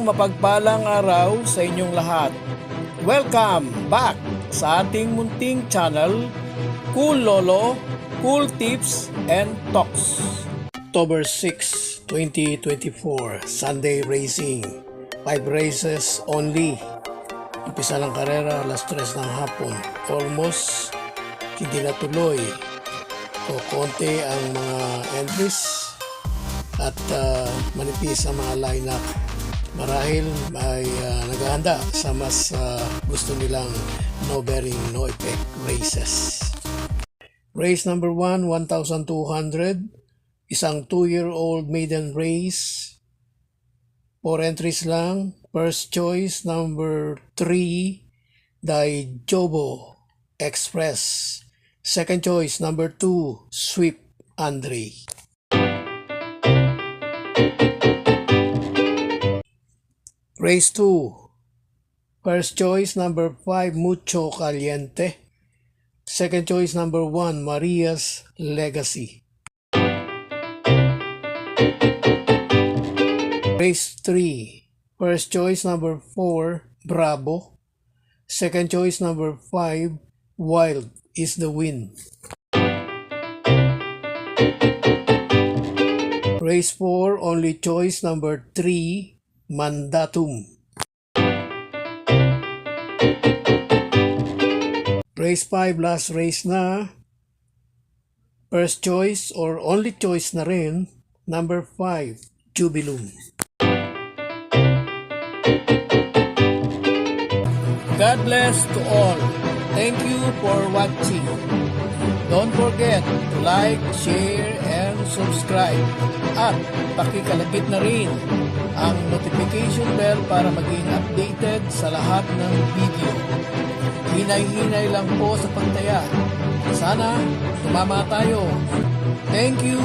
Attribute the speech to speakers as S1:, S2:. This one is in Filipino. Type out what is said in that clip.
S1: mapagpalang araw sa inyong lahat. Welcome back sa ating munting channel, Cool Lolo, Cool Tips and Talks. October 6, 2024, Sunday Racing. 5 races only. Umpisa ng karera, alas 3 ng hapon. Almost hindi natuloy. Konti ang mga entries at manipis ang mga lineup. Marahil ay naghahanda sa mas gusto nilang no bearing, no effect races. Race number 1, 1,200. Isang 2-year-old maiden race. 4 entries lang. First choice, number 3, Daijobo Express. Second choice, number 2, Sweep Andre. Race 2. First choice, number 5, Mucho Caliente. Second choice, number 1, Maria's Legacy. Race 3. First choice, number 4, Bravo. Second choice, number 5, Wild is the Wind. Race 4, only choice, number 3, Mandatum. Race 5, last race na. First choice or only choice na rin, number 5, Jubilum. God bless to all. Thank you for watching. Don't forget to like, share, and subscribe. At pakikalagit na rin ang notification bell para maging updated sa lahat ng video. Hinay-hinay lang po sa pagtaya. Sana tumama tayo. Thank you!